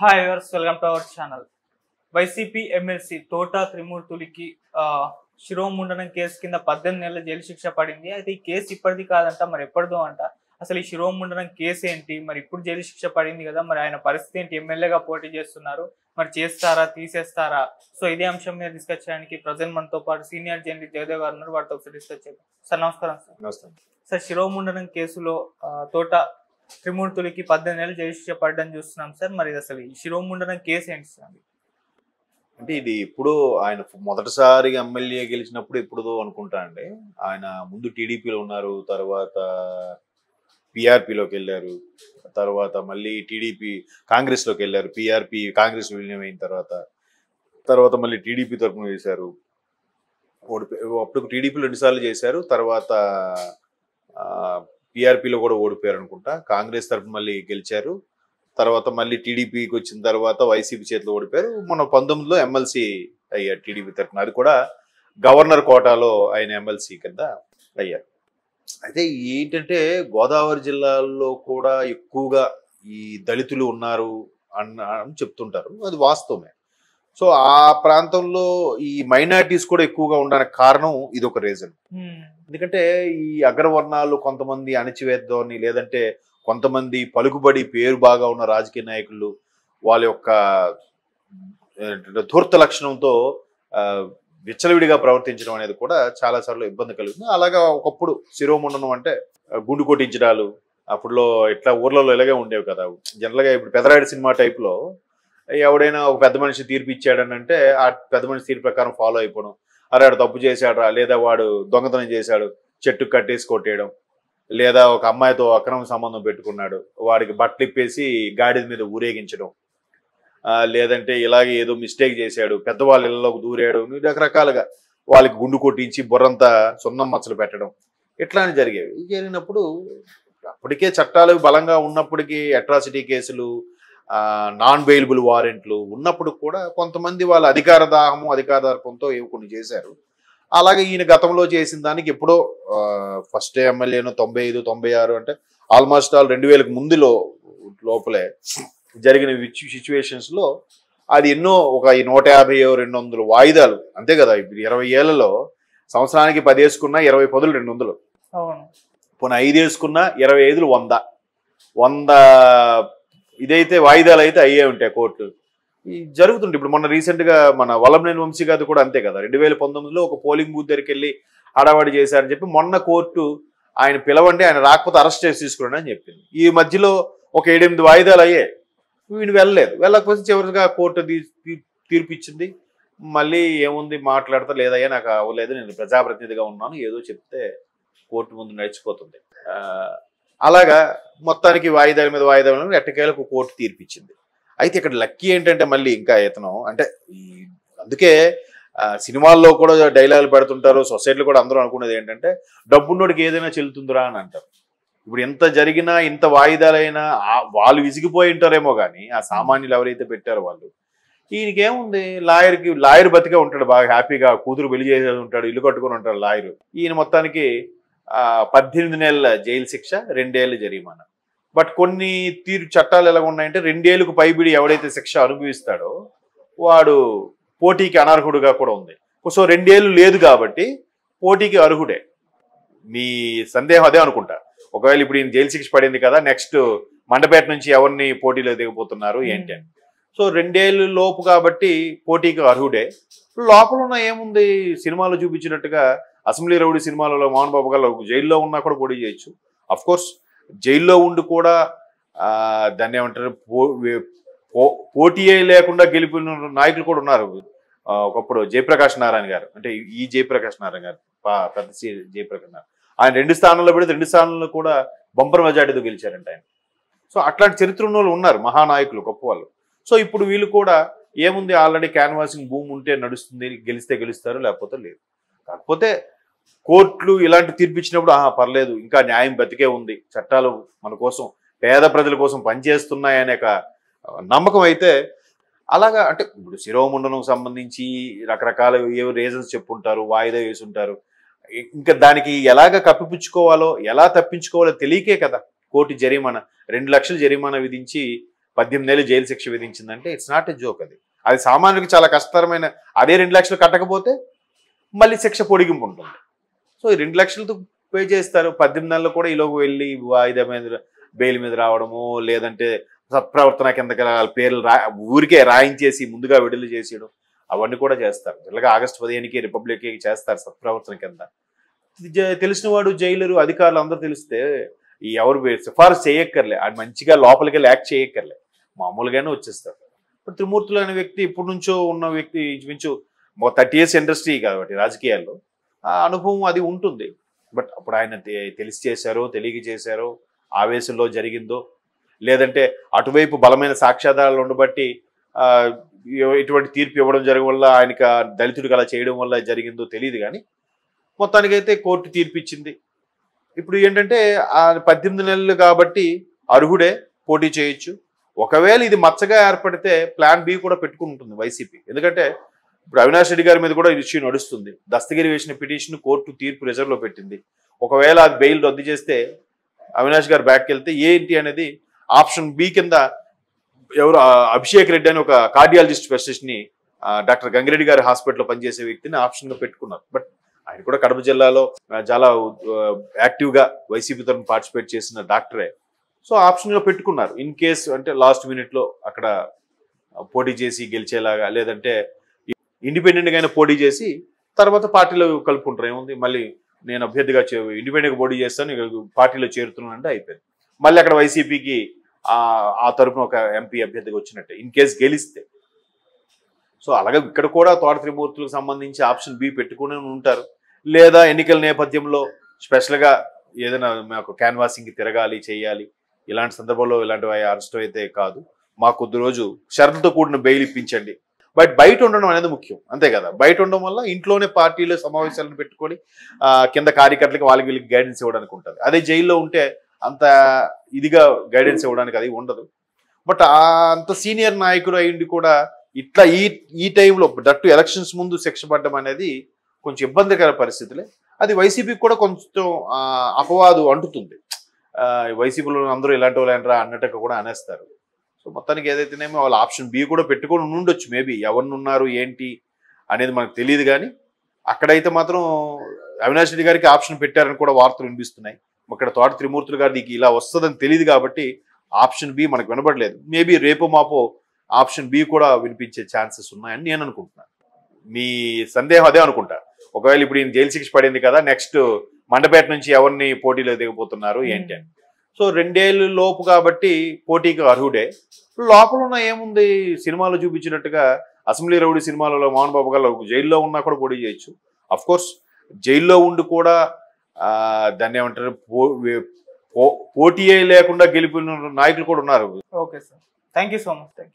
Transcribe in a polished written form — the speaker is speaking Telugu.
Hi viewers, welcome to our channel. YCP MLC తోట త్రిమూర్తులకి శిరోముండనం కేసు కింద 18 నెలల జైలు శిక్ష పడింది. అయితే ఈ కేసు ఇప్పటిది కాదంట, మరి ఎప్పటిదో అంట. అసలు ఈ శిరోముండనం కేసు ఏంటి, మరి ఇప్పుడు జైలు శిక్ష పడింది కదా, మరి ఆయన పరిస్థితి ఏంటి? ఎమ్మెల్యేగా పోటీ చేస్తున్నారు, మరి చేస్తారా తీసేస్తారా? సో ఇదే అంశం మీద డిస్కస్ చేయడానికి ప్రజెంట్ మనతో పాటు సీనియర్ జర్నలిస్ట్ జయదేవ్ గారు ఉన్నారు. వారితో ఒకసారి డిస్కస్ చేద్దాం. సార్ నమస్కారం. సార్ శిరోముండనం కేసులో తోట త్రిమూర్తులకి 18 నెలలు జైలు శిక్ష పడడం చూస్తున్నాం సార్. మరి అసలు ఈ శిరోముండనం కేసు ఏంటి సార్? అంటే ఇది ఇప్పుడు ఆయన మొదటిసారిగా ఎమ్మెల్యే గెలిచినప్పుడు ఎప్పుడుదో అనుకుంటా అండి. ఆయన ముందు టీడీపీలో ఉన్నారు, తర్వాత పీఆర్పీలోకి వెళ్ళారు, తర్వాత మళ్ళీ టీడీపీ కాంగ్రెస్లోకి వెళ్ళారు, పీఆర్పీ కాంగ్రెస్ విలీనం అయిన తర్వాత మళ్ళీ టీడీపీ తరఫున చేశారు. అప్పుడు టీడీపీలో 2 సార్లు చేశారు, తర్వాత పీఆర్పీలో కూడా ఓడిపోయారు అనుకుంటా. కాంగ్రెస్ తరఫున మళ్ళీ గెలిచారు, తర్వాత మళ్ళీ టీడీపీకి వచ్చిన తర్వాత వైసీపీ చేతిలో ఓడిపోయారు. మొన్న 19లో ఎమ్మెల్సీ అయ్యారు టీడీపీ తరఫున. అది కూడా గవర్నర్ కోటాలో ఆయన ఎమ్మెల్సీ కింద అయ్యారు. అయితే ఏంటంటే గోదావరి జిల్లాలో కూడా ఎక్కువగా ఈ దళితులు ఉన్నారు అని చెప్తుంటారు, అది వాస్తవమే. సో ఆ ప్రాంతంలో ఈ మైనారిటీస్ కూడా ఎక్కువగా ఉండడానికి కారణం ఇది ఒక రీజన్. ఎందుకంటే ఈ అగ్రవర్ణాలు కొంతమంది అణచివేద్దామని, లేదంటే కొంతమంది పలుకుబడి పేరు బాగా ఉన్న రాజకీయ నాయకులు వాళ్ళ యొక్క ధూర్త లక్షణంతో విచ్చలవిడిగా ప్రవర్తించడం అనేది కూడా చాలాసార్లు ఇబ్బంది కలుగుతుంది. అలాగా ఒకప్పుడు శిరోముండనం అంటే గుండు కొట్టించడాలు అప్పుడులో ఇట్లా ఊర్లలో ఇలాగే ఉండేవి కదా. జనరల్గా ఇప్పుడు పెదరాయుడు సినిమా టైప్లో ఎవడైనా ఒక పెద్ద మనిషి తీర్పు ఇచ్చాడని అంటే ఆ పెద్ద మనిషి తీర్పు ప్రకారం ఫాలో అయిపోవడం. అరే వాడు తప్పు చేశాడరా, లేదా వాడు దొంగతనం చేశాడు చెట్టు కట్టేసి కొట్టేయడం, లేదా ఒక అమ్మాయితో అక్రమ సంబంధం పెట్టుకున్నాడు వాడికి బట్టలు ఇప్పేసి గాడిద మీద ఊరేగించడం, లేదంటే ఇలాగే ఏదో మిస్టేక్ చేశాడు పెద్దవాళ్ళ ఇళ్ళలోకి దూరాడు, రకరకాలుగా వాళ్ళకి గుండు కొట్టించి బుర్రంతా సున్నం మచ్చలు పెట్టడం, ఇట్లానే జరిగేవి. జరిగినప్పుడు అప్పటికే చట్టాలు బలంగా ఉన్నప్పటికీ అట్రాసిటీ కేసులు, నాన్ బెయిలబుల్ వారెంట్లు ఉన్నప్పుడు కూడా కొంతమంది వాళ్ళ అధికార దాహము అధికార దర్పంతో ఏవి కొన్ని చేశారు. అలాగే ఈయన గతంలో చేసిన దానికి ఎప్పుడో ఫస్ట్ ఎమ్మెల్యేను 95, 96 అంటే ఆల్మోస్ట్ ఆల్ 2000కి ముందు లోపలే జరిగిన సిచ్యువేషన్స్ లో అది ఎన్నో ఒక 150, 200 వాయిదాలు అంతే కదా. ఇప్పుడు 20 ఏళ్లలో సంవత్సరానికి 10 వేసుకున్నా 20 పదులు 200, పోనీ 5 వేసుకున్నా 25 100 ఇదైతే వాయిదాలు అయితే అయ్యే ఉంటాయి కోర్టు జరుగుతుంటే. ఇప్పుడు మొన్న రీసెంట్ గా మన వల్లభనేని వంశీ గారు కూడా అంతే కదా. 2019లో ఒక పోలింగ్ బూత్ దగ్గరికి వెళ్ళి హడావడి చేశారని చెప్పి మొన్న కోర్టు ఆయన పిలవండి, ఆయన రాకపోతే అరెస్ట్ చేసి తీసుకురండి అని చెప్పింది. ఈ మధ్యలో ఒక 7-8 వాయిదాలు అయ్యాయి, వీళ్ళు వెళ్ళలేదు. వెళ్ళకపోతే చివరిగా కోర్టు తీర్పు ఇచ్చింది. మళ్ళీ ఏముంది మాట్లాడతా, లేదయ్యా నాకు అవ్వలేదు, నేను ప్రజాప్రతినిధిగా ఉన్నాను, ఏదో చెప్తే కోర్టు ముందు నడిచిపోతుంది. అలాగా మొత్తానికి వాయిదాల మీద వాయిదాలు ఎట్టకేలకు కోర్టు తీర్పిచ్చింది. అయితే ఇక్కడ లక్కీ ఏంటంటే మళ్ళీ ఇంకా ఇతను అంటే అందుకే సినిమాల్లో కూడా డైలాగులు పెడుతుంటారు, సొసైటీలో కూడా అందరూ అనుకునేది ఏంటంటే డబ్బున్నోడికి ఏదైనా చెల్లుతుందిరా అని అంటారు. ఇప్పుడు ఎంత జరిగినా ఇంత వాయిదాలైనా వాళ్ళు విసిగిపోయి ఉంటారేమో కానీ ఆ సామాన్యులు ఎవరైతే పెట్టారో వాళ్ళు, ఈయనకేముంది లాయర్ బతికే ఉంటాడు, బాగా హ్యాపీగా కూతురు పెళ్లి చేసేది ఉంటాడు, ఇల్లు కట్టుకుని ఉంటాడు లాయరు. ఈయన మొత్తానికి 18 నెలల జైలు శిక్ష, 2 ఏళ్ళు జరిమానా. బట్ కొన్ని చట్టాలు ఎలా ఉన్నాయంటే 2 ఏళ్లకు పైబడి ఎవడైతే శిక్ష అనుభవిస్తాడో వాడు పోటీకి అనర్హుడుగా కూడా ఉంది. సో 2 ఏళ్ళు లేదు కాబట్టి పోటీకి అర్హుడే. మీ సందేహం అదే అనుకుంటా. ఒకవేళ ఇప్పుడు ఈయన జైలు శిక్ష పడింది కదా, నెక్స్ట్ మండపేట నుంచి ఎవరిని పోటీలో దిగబోతున్నారు ఏంటి అని. సో 2 ఏళ్ళు లోపు కాబట్టి పోటీకి అర్హుడే. లోపల ఉన్న ఏముంది, సినిమాలో చూపించినట్టుగా అసెంబ్లీ రౌడీ సినిమాలలో మోహన్ బాబు గారు జైల్లో ఉన్నా కూడా పోటీ చేయొచ్చు. అఫ్ కోర్స్ జైల్లో ఉండి కూడా దాన్ని ఏమంటారు పోటీ లేకుండా గెలిపిన నాయకులు కూడా ఉన్నారు. ఒకప్పుడు జయప్రకాష్ నారాయణ గారు, అంటే ఈ జయప్రకాష్ నారాయణ గారు పెద్ద జయప్రకాష్ నారాయణ, ఆయన 2 స్థానాల్లో పెడితే 2 స్థానాల్లో కూడా బంపర్ మెజార్టీతో గెలిచారంట ఆయన. సో అట్లాంటి చరిత్ర ఉన్న వాళ్ళు ఉన్నారు, మహానాయకులు, గొప్ప వాళ్ళు. సో ఇప్పుడు వీళ్ళు కూడా ఏముంది, ఆల్రెడీ క్యాన్వాసింగ్ భూమి ఉంటే నడుస్తుంది, గెలిస్తే గెలుస్తారు, లేకపోతే లేదు. కాకపోతే కోర్టులు ఇలాంటి తీర్పు ఇచ్చినప్పుడు పర్లేదు, ఇంకా న్యాయం బతికే ఉంది, చట్టాలు మన కోసం పేద ప్రజల కోసం పనిచేస్తున్నాయనే నమ్మకం అయితే అలాగా. అంటే ఇప్పుడు శిరోముండనం సంబంధించి రకరకాల ఏవో రీజన్స్ చెప్పుంటారు, వాయిదా వేసుంటారు. ఇంకా దానికి ఎలాగ కప్పిపుచ్చుకోవాలో ఎలా తప్పించుకోవాలో తెలియకే కదా కోర్టు జరిమానా 2 లక్షలు జరిమానా విధించి 18 ఏళ్ళు జైలు శిక్ష విధించిందంటే ఇట్స్ నాట్ ఎ జోక్. అది సామాన్యుడికి చాలా కష్టతరమైన. అదే 2 లక్షలు కట్టకపోతే మళ్ళీ శిక్ష పొడిగింపు ఉంటుంది. సో ఈ 2 లక్షలతో పే చేస్తారు. 18 నెలలు కూడా ఈలోకి వెళ్ళి వాయిదా మీద బెయిల్ మీద రావడము, లేదంటే సత్ప్రవర్తన కిందకి పేర్లు ఊరికే రాయించేసి ముందుగా విడుదల చేసేయడం, అవన్నీ కూడా చేస్తారు. ఇలాగ ఆగస్టు 15కి రిపబ్లిక్కి చేస్తారు సత్ప్రవర్తన కింద. తెలిసిన వాడు జైలరు అధికారులు అందరూ తెలిస్తే ఎవరు సిఫారసు చేయక్కర్లే, అది మంచిగా లోపలికి వెళ్ళి యాక్ట్ చేయక్కర్లే, మామూలుగానే వచ్చేస్తారు. ఇప్పుడు త్రిమూర్తులు అనే వ్యక్తి ఇప్పటి నుంచో ఉన్న వ్యక్తి, ఇంచుమించు 30 years ఇండస్ట్రీ కాబట్టి రాజకీయాల్లో ఆ అనుభవం అది ఉంటుంది. బట్ అప్పుడు ఆయన తెలిసి చేశారో తెలియక చేశారో, ఆవేశంలో జరిగిందో, లేదంటే అటువైపు బలమైన సాక్ష్యాధారాలు ఉండబట్టి ఇటువంటి తీర్పు ఇవ్వడం జరగడం వల్ల ఆయనకి దళితుడికి అలా చేయడం వల్ల జరిగిందో తెలియదు. కానీ మొత్తానికైతే కోర్టు తీర్పు ఇచ్చింది. ఇప్పుడు ఏంటంటే ఆ 18 నెలలు కాబట్టి అర్హుడే, పోటీ చేయొచ్చు. ఒకవేళ ఇది మచ్చగా ఏర్పడితే ప్లాన్ బి కూడా పెట్టుకుని ఉంటుంది వైసీపీ. ఎందుకంటే ఇప్పుడు అవినాష్ రెడ్డి గారి మీద కూడా ఇష్యూ నడుస్తుంది. దస్తగిరి వేసిన పిటిషన్ కోర్టు తీర్పు రిజర్వ్లో పెట్టింది. ఒకవేళ అది బెయిల్ రద్దు చేస్తే అవినాష్ గారు బ్యాక్కి వెళ్తే ఏంటి అనేది ఆప్షన్ బి కింద ఎవరు అభిషేక్ రెడ్డి అని ఒక కార్డియాలజిస్ట్ స్పెషలిస్ట్ని డాక్టర్ గంగిరెడ్డి గారి హాస్పిటల్లో పనిచేసే వ్యక్తిని ఆప్షన్గా పెట్టుకున్నారు. బట్ ఆయన కూడా కడప జిల్లాలో చాలా యాక్టివ్గా వైసీపీ తరఫున పార్టిసిపేట్ చేసిన డాక్టరే. సో ఆప్షన్గా పెట్టుకున్నారు. ఇన్ కేసు అంటే లాస్ట్ మినిట్లో అక్కడ పోటీ చేసి గెలిచేలాగా, లేదంటే ఇండిపెండెంట్గా అయినా పోటీ చేసి తర్వాత పార్టీలో కలుపుకుంటారు. ఏముంది, మళ్ళీ నేను అభ్యర్థిగా ఇండిపెండెంట్గా పోటీ చేస్తాను, పార్టీలో చేరుతున్నానంటే అయిపోయింది. మళ్ళీ అక్కడ వైసీపీకి ఆ తరపున ఒక ఎంపీ అభ్యర్థిగా వచ్చినట్టే ఇన్ కేసు గెలిస్తే. సో అలాగే ఇక్కడ కూడా తోట త్రిమూర్తులకు సంబంధించి ఆప్షన్ బి పెట్టుకుని ఉంటారు. లేదా ఎన్నికల నేపథ్యంలో స్పెషల్గా ఏదైనా మాకు క్యాన్వాసింగ్కి తిరగాలి, చేయాలి, ఇలాంటి సందర్భంలో ఇలాంటివి అరెస్ట్ అయితే కాదు, మాకు కొద్ది రోజు షరతుతో కూడిన బెయిల్ ఇప్పించండి. బట్ బయట ఉండడం అనేది ముఖ్యం, అంతే కదా. బయట ఉండడం వల్ల ఇంట్లోనే పార్టీలో సమావేశాలను పెట్టుకొని కింద కార్యకర్తలకు వాళ్ళకి వీళ్ళకి గైడెన్స్ ఇవ్వడానికి ఉంటుంది. అదే జైల్లో ఉంటే అంత ఇదిగా గైడెన్స్ ఇవ్వడానికి అది ఉండదు. బట్ అంత సీనియర్ నాయకుడు అయ్యింది కూడా ఇట్లా ఈ టైంలో దట్టు ఎలక్షన్స్ ముందు శిక్ష పడడం అనేది కొంచెం ఇబ్బందికర పరిస్థితులే. అది వైసీపీకి కూడా కొంచెం అపవాదు అంటుతుంది. వైసీపీలో అందరూ ఇలాంటి వాళ్ళు ఏంట్రా అన్నట్టుగా కూడా అనేస్తారు. సో మొత్తానికి ఏదైతేనేమో వాళ్ళు ఆప్షన్ బి కూడా పెట్టుకొని ఉండొచ్చు. మేబీ ఎవరిని ఉన్నారు ఏంటి అనేది మనకు తెలియదు. కానీ అక్కడైతే మాత్రం అవినాష్ రెడ్డి గారికి ఆప్షన్ పెట్టారని కూడా వార్తలు వినిపిస్తున్నాయి. ఇక్కడ తోట త్రిమూర్తులు గారికి ఇలా వస్తుందని తెలియదు కాబట్టి ఆప్షన్ బి మనకు వినబడలేదు. మేబీ రేపు మాపో ఆప్షన్ బి కూడా వినిపించే ఛాన్సెస్ ఉన్నాయని నేను అనుకుంటున్నాను. మీ సందేహం అదే అనుకుంటా. ఒకవేళ ఇప్పుడు ఈయన జైలు శిక్ష పడింది కదా, నెక్స్ట్ మండపేట నుంచి ఎవరిని పోటీలో దిగబోతున్నారు ఏంటి అని. సో 2 ఏళ్ళు లోపు కాబట్టి పోటీకి అర్హుడే. లోపల ఉన్న ఏముంది, సినిమాలో చూపించినట్టుగా అసెంబ్లీ రౌడీ సినిమాలలో మోహన్ బాబు గారు జైల్లో ఉన్నా కూడా పోటీ చేయొచ్చు. అఫ్ కోర్స్ జైల్లో ఉండి కూడా దాన్ని ఏమంటారు, పోటీయే లేకుండా గెలిపిన నాయకులు కూడా ఉన్నారు. Okay sir, thank you so much.